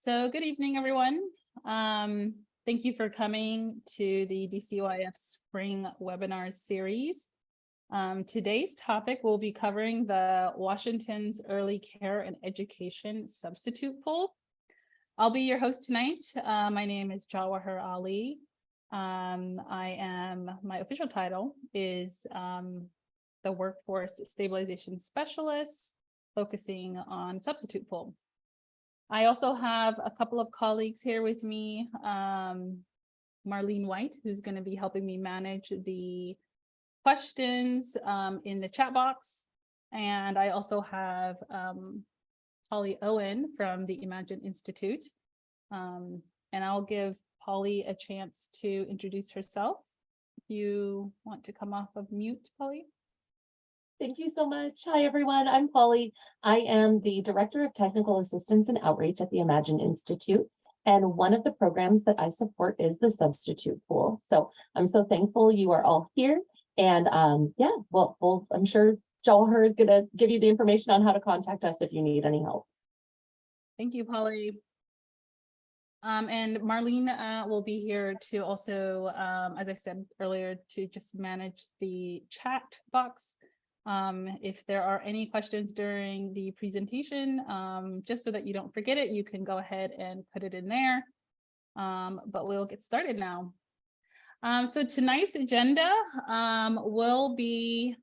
So good evening, everyone. Thank you for coming to the DCYF Spring Webinar Series. Today's topic will be covering the Washington's Early Care and Education Substitute Pool. I'll be your host tonight. My name is Jawahar Ali. My official title is the Workforce Stabilization Specialist, focusing on substitute pool. I also have a couple of colleagues here with me, Marlene White, who's going to be helping me manage the questions in the chat box. And I also have Polly Owen from the Imagine Institute. And I'll give Polly a chance to introduce herself. If you want to come off of mute, Polly. Thank you so much. Hi, everyone. I'm Polly. I am the Director of Technical Assistance and Outreach at the Imagine Institute. And one of the programs that I support is the Substitute Pool. So I'm so thankful you are all here. And I'm sure Jawahar is going to give you the information on how to contact us if you need any help. Thank you, Polly. And Marlene will be here to also, as I said earlier, to just manage the chat box. If there are any questions during the presentation, just so that you don't forget it, you can go ahead and put it in there. But we'll get started now. So tonight's agenda will be,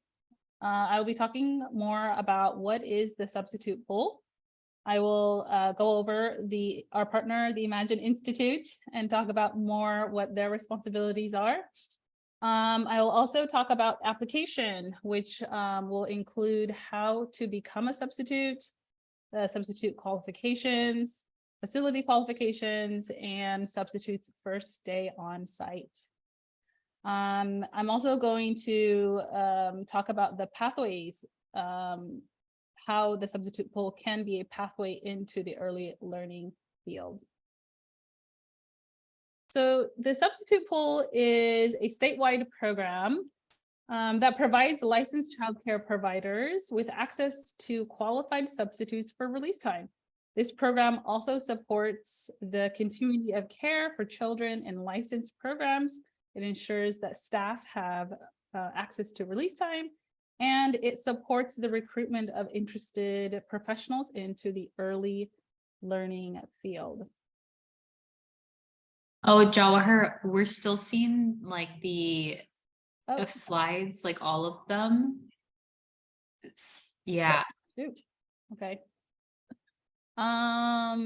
I'll be talking more about what is the substitute pool. I will go over our partner, the Imagine Institute, and talk about more what their responsibilities are. I will also talk about application, which will include how to become a substitute, the substitute qualifications, facility qualifications, and substitutes first day on site. I'm also going to talk about the pathways, how the substitute pool can be a pathway into the early learning field. So the substitute pool is a statewide program that provides licensed childcare providers with access to qualified substitutes for release time. This program also supports the continuity of care for children in licensed programs. It ensures that staff have access to release time, and it supports the recruitment of interested professionals into the early learning field. Oh, Jawahar, we're still seeing like the slides, like all of them. Yeah. Shoot. Okay. I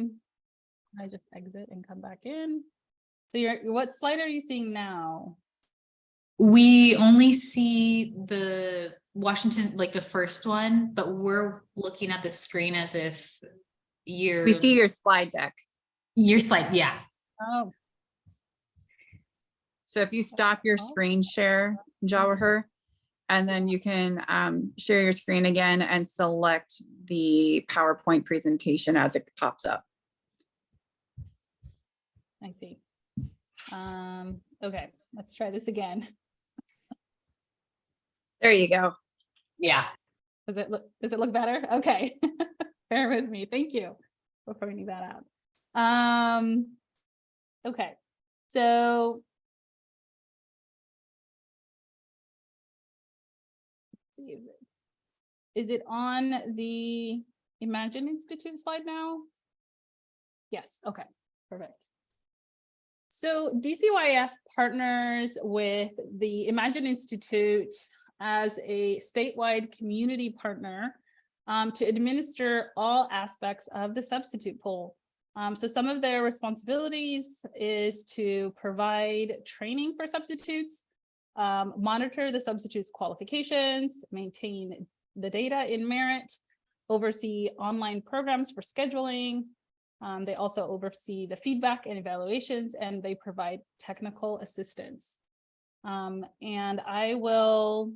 just exit and come back in. So what slide are you seeing now? We only see the Washington, like the first one, but we're looking at the screen as if we see your slide deck. Your slide, yeah. Oh. So if you stop your screen share, Jawahar, and then you can share your screen again and select the PowerPoint presentation as it pops up. I see. Okay, let's try this again. There you go. Yeah. Does it look better? Okay. Bear with me. Thank you for pointing that out. Okay. So is it on the Imagine Institute slide now? Yes. Okay. Perfect. So DCYF partners with the Imagine Institute as a statewide community partner to administer all aspects of the substitute pool. So some of their responsibilities is to provide training for substitutes, monitor the substitutes qualifications, maintain the data in Merit, oversee online programs for scheduling. They also oversee the feedback and evaluations, and they provide technical assistance. And I will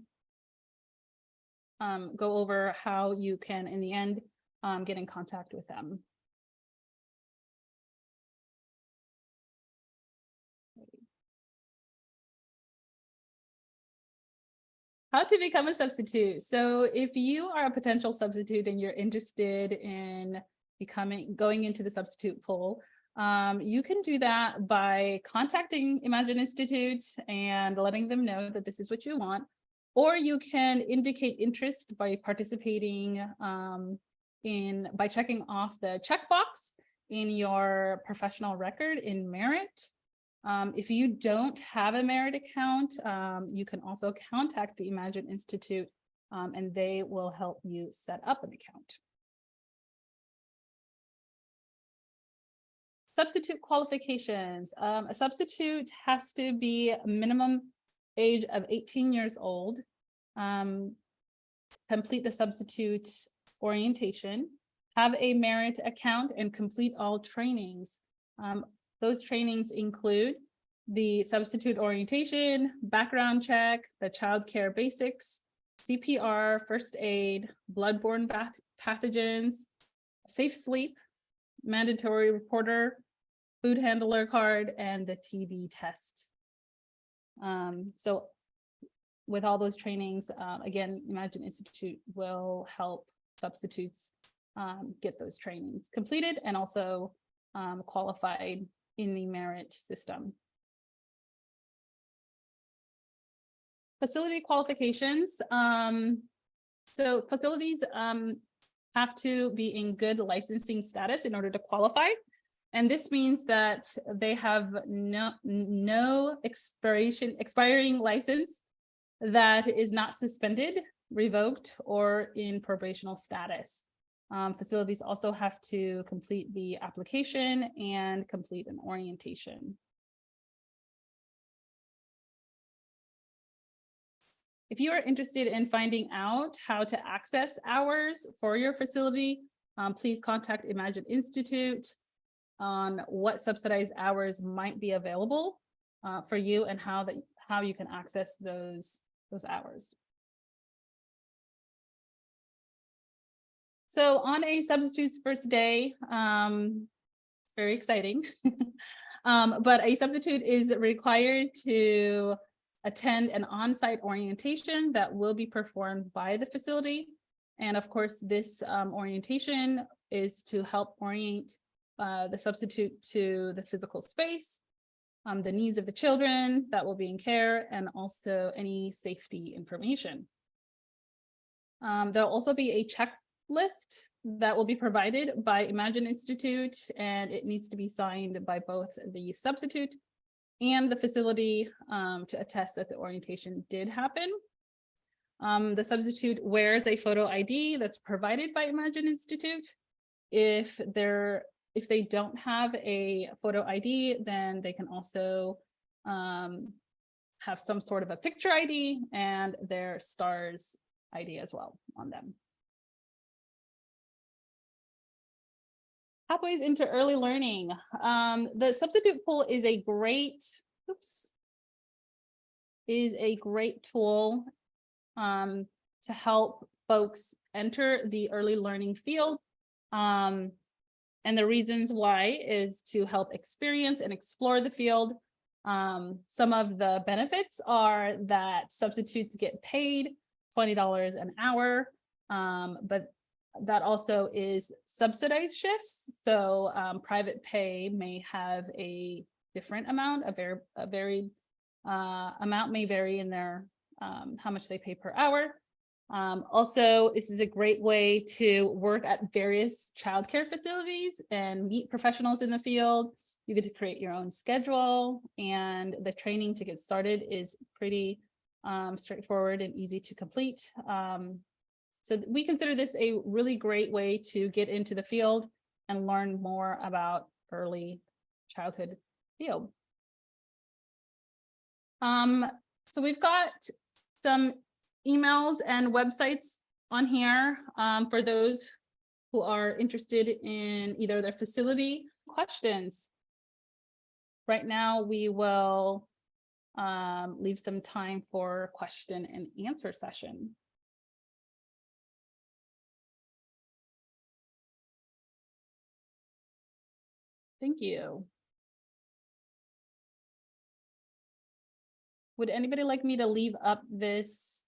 go over how you can, in the end, get in contact with them. How to become a substitute. So if you are a potential substitute and you're interested in going into the substitute pool, you can do that by contacting Imagine Institute and letting them know that this is what you want. Or you can indicate interest by participating by checking off the checkbox in your professional record in Merit. If you don't have a Merit account, you can also contact the Imagine Institute and they will help you set up an account. Substitute qualifications. A substitute has to be a minimum age of 18 years old, complete the substitute orientation, have a Merit account, and complete all trainings. Those trainings include the substitute orientation, background check, the child care basics, CPR, first aid, bloodborne pathogens, safe sleep, mandatory reporter, food handler card, and the TB test. So with all those trainings, again, Imagine Institute will help substitutes get those trainings completed and also qualified in the Merit system. Facility qualifications. So facilities have to be in good licensing status in order to qualify. And this means that they have no expiring license that is not suspended, revoked, or in probational status. Facilities also have to complete the application and complete an orientation. If you are interested in finding out how to access hours for your facility, please contact Imagine Institute on what subsidized hours might be available for you and how you can access those hours. So on a substitute's first day, it's very exciting, but a substitute is required to attend an on-site orientation that will be performed by the facility. And of course, this orientation is to help orient the substitute to the physical space, the needs of the children that will be in care, and also any safety information. There'll also be a checklist that will be provided by Imagine Institute, and it needs to be signed by both the substitute and the facility to attest that the orientation did happen. The substitute wears a photo ID that's provided by Imagine Institute. If they don't have a photo ID, then they can also have some sort of a picture ID and their STARS ID as well on them. Pathways into early learning. The substitute pool is a great, tool to help folks enter the early learning field. And the reasons why is to help experience and explore the field. Some of the benefits are that substitutes get paid $20 an hour, but that also is subsidized shifts. So private pay may have a different amount, a varied amount may vary in their how much they pay per hour. Also, this is a great way to work at various childcare facilities and meet professionals in the field. You get to create your own schedule, and the training to get started is pretty straightforward and easy to complete. So we consider this a really great way to get into the field and learn more about early childhood field. So we've got some emails and websites on here for those who are interested in either their facility questions. Right now, we will leave some time for question and answer session. Thank you. Would anybody like me to leave up this